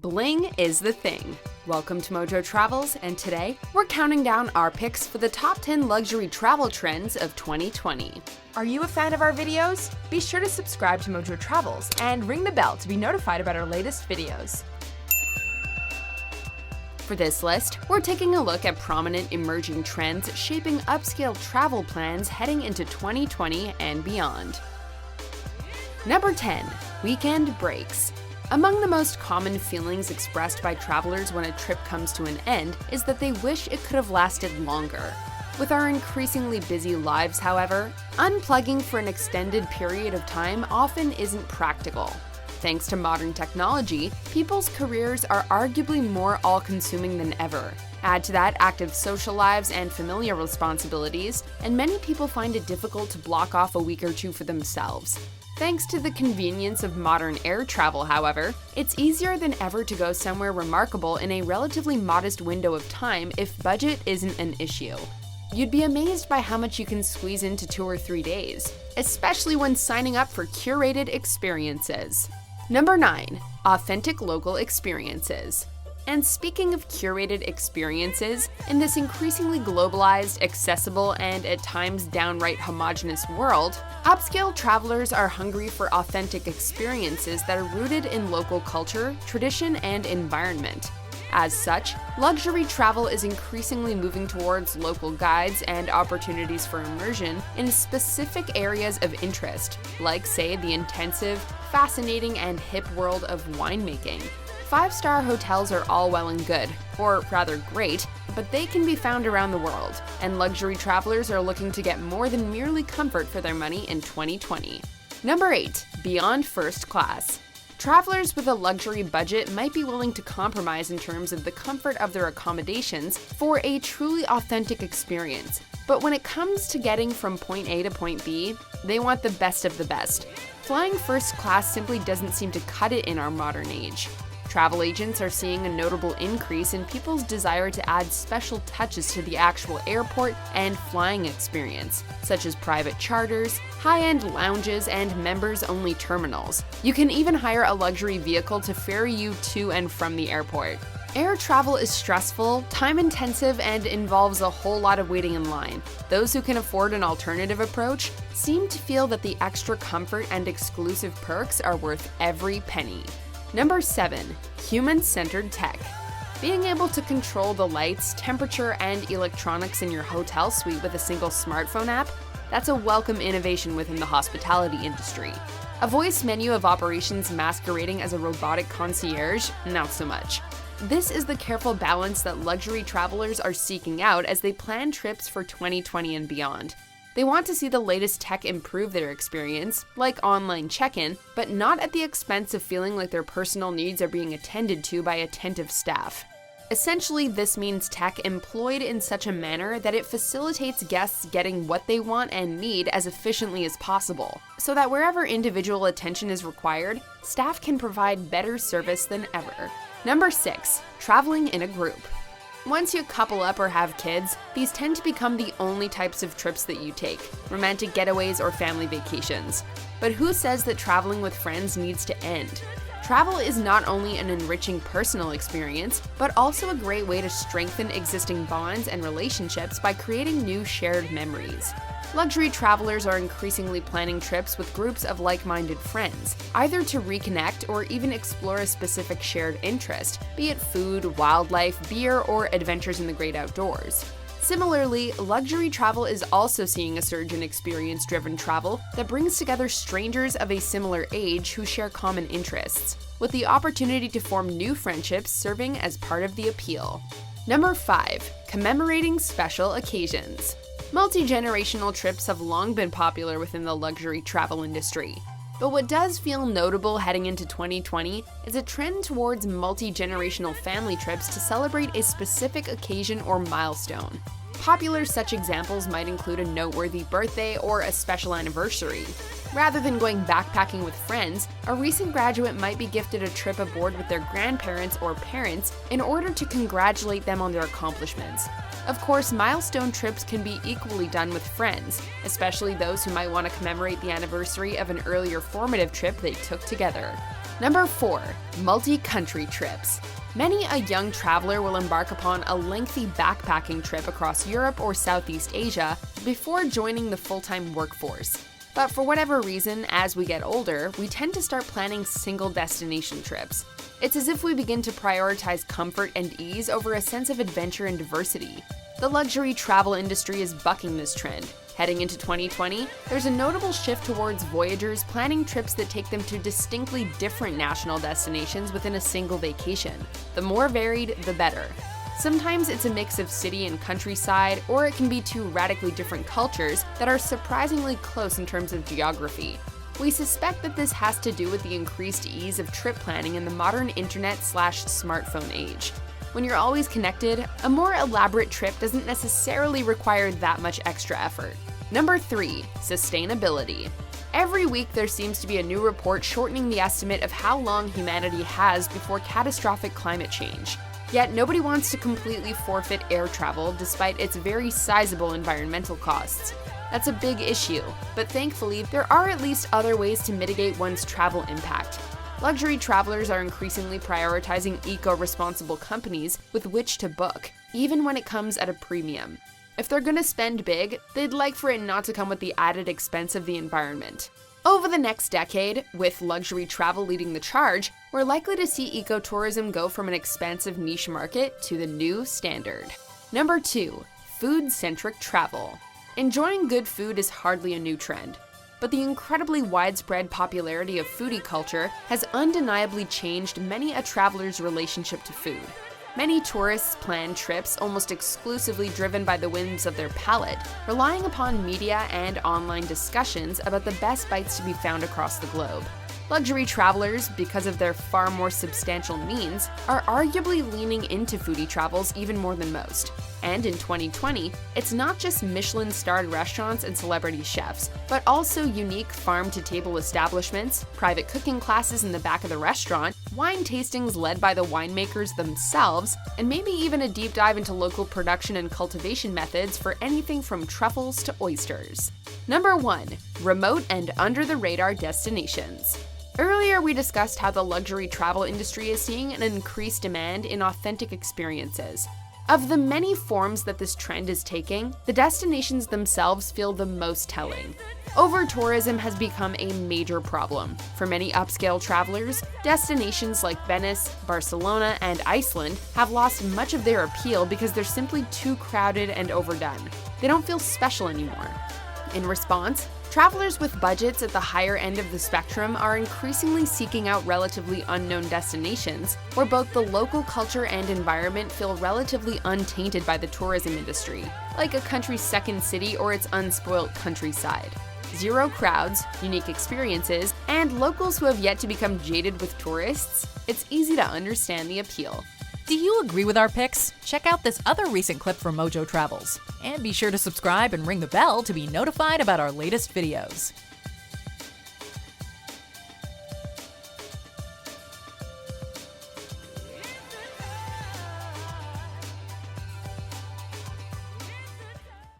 Bling is the thing. Welcome to MojoTravels, and today we're counting down our picks for the top 10 luxury travel trends of 2020. Are you a fan of our videos? Be sure to subscribe to MojoTravels and ring the bell to be notified about our latest videos. For this list, we're taking a look at prominent emerging trends shaping upscale travel plans heading into 2020 and beyond. Number 10. Weekend breaks. Among the most common feelings expressed by travelers when a trip comes to an end is that they wish it could have lasted longer. With our increasingly busy lives, however, unplugging for an extended period of time often isn't practical. Thanks to modern technology, people's careers are arguably more all-consuming than ever. Add to that active social lives and familiar responsibilities, and many people find it difficult to block off a week or two for themselves. Thanks to the convenience of modern air travel, however, it's easier than ever to go somewhere remarkable in a relatively modest window of time if budget isn't an issue. You'd be amazed by how much you can squeeze into 2 or 3 days, especially when signing up for curated experiences. Number 9. Authentic local experiences. And speaking of curated experiences, in this increasingly globalized, accessible, and at times downright homogenous world, upscale travelers are hungry for authentic experiences that are rooted in local culture, tradition, and environment. As such, luxury travel is increasingly moving towards local guides and opportunities for immersion in specific areas of interest, like, say, the intensive, fascinating, and hip world of winemaking. 5-star hotels are all well and good, or rather great, but they can be found around the world, and luxury travelers are looking to get more than merely comfort for their money in 2020. Number 8. Beyond first class. Travelers with a luxury budget might be willing to compromise in terms of the comfort of their accommodations for a truly authentic experience, but when it comes to getting from point A to point B, they want the best of the best. Flying first class simply doesn't seem to cut it in our modern age. Travel agents are seeing a notable increase in people's desire to add special touches to the actual airport and flying experience, such as private charters, high-end lounges, and members-only terminals. You can even hire a luxury vehicle to ferry you to and from the airport. Air travel is stressful, time-intensive, and involves a whole lot of waiting in line. Those who can afford an alternative approach seem to feel that the extra comfort and exclusive perks are worth every penny. Number 7. HumanCentered Tech. Being able to control the lights, temperature, and electronics in your hotel suite with a single smartphone app, that's a welcome innovation within the hospitality industry. A voice menu of operations masquerading as a robotic concierge? Not so much. This is the careful balance that luxury travelers are seeking out as they plan trips for 2020 and beyond. They want to see the latest tech improve their experience, like online check-in, but not at the expense of feeling like their personal needs are being attended to by attentive staff. Essentially, this means tech employed in such a manner that it facilitates guests getting what they want and need as efficiently as possible, so that wherever individual attention is required, staff can provide better service than ever. Number 6. Traveling in a group. Once you couple up or have kids, these tend to become the only types of trips that you take, romantic getaways or family vacations. But who says that traveling with friends needs to end? Travel is not only an enriching personal experience, but also a great way to strengthen existing bonds and relationships by creating new shared memories. Luxury travelers are increasingly planning trips with groups of like-minded friends, either to reconnect or even explore a specific shared interest, be it food, wildlife, beer, or adventures in the great outdoors. Similarly, luxury travel is also seeing a surge in experience-driven travel that brings together strangers of a similar age who share common interests, with the opportunity to form new friendships serving as part of the appeal. Number 5. Commemorating special occasions. Multi-generational trips have long been popular within the luxury travel industry. But what does feel notable heading into 2020 is a trend towards multi-generational family trips to celebrate a specific occasion or milestone. Popular such examples might include a noteworthy birthday or a special anniversary. Rather than going backpacking with friends, a recent graduate might be gifted a trip aboard with their grandparents or parents in order to congratulate them on their accomplishments. Of course, milestone trips can be equally done with friends, especially those who might want to commemorate the anniversary of an earlier formative trip they took together. Number 4. Multi-country trips. Many a young traveler will embark upon a lengthy backpacking trip across Europe or Southeast Asia before joining the full-time workforce. But for whatever reason, as we get older, we tend to start planning single destination trips. It's as if we begin to prioritize comfort and ease over a sense of adventure and diversity. The luxury travel industry is bucking this trend. Heading into 2020, there's a notable shift towards voyagers planning trips that take them to distinctly different national destinations within a single vacation. The more varied, the better. Sometimes it's a mix of city and countryside, or it can be two radically different cultures that are surprisingly close in terms of geography. We suspect that this has to do with the increased ease of trip planning in the modern internet/smartphone age. When you're always connected, a more elaborate trip doesn't necessarily require that much extra effort. Number 3. Sustainability. Every week there seems to be a new report shortening the estimate of how long humanity has before catastrophic climate change. Yet nobody wants to completely forfeit air travel despite its very sizable environmental costs. That's a big issue, but thankfully there are at least other ways to mitigate one's travel impact. Luxury travelers are increasingly prioritizing eco-responsible companies with which to book, even when it comes at a premium. If they're gonna spend big, they'd like for it not to come with the added expense of the environment. Over the next decade, with luxury travel leading the charge, we're likely to see ecotourism go from an expansive niche market to the new standard. Number 2. Food-centric travel. Enjoying good food is hardly a new trend, but the incredibly widespread popularity of foodie culture has undeniably changed many a traveler's relationship to food. Many tourists plan trips almost exclusively driven by the whims of their palate, relying upon media and online discussions about the best bites to be found across the globe. Luxury travelers, because of their far more substantial means, are arguably leaning into foodie travels even more than most. And in 2020, it's not just Michelin-starred restaurants and celebrity chefs, but also unique farm-to-table establishments, private cooking classes in the back of the restaurant, wine tastings led by the winemakers themselves, and maybe even a deep dive into local production and cultivation methods for anything from truffles to oysters. Number 1. Remote and under-the-radar destinations. Earlier, we discussed how the luxury travel industry is seeing an increased demand in authentic experiences. Of the many forms that this trend is taking, the destinations themselves feel the most telling. Over-tourism has become a major problem. For many upscale travelers, destinations like Venice, Barcelona, and Iceland have lost much of their appeal because they're simply too crowded and overdone. They don't feel special anymore. In response, travelers with budgets at the higher end of the spectrum are increasingly seeking out relatively unknown destinations where both the local culture and environment feel relatively untainted by the tourism industry, like a country's second city or its unspoilt countryside. Zero crowds, unique experiences, and locals who have yet to become jaded with tourists, it's easy to understand the appeal. Do you agree with our picks? Check out this other recent clip from MojoTravels. And be sure to subscribe and ring the bell to be notified about our latest videos.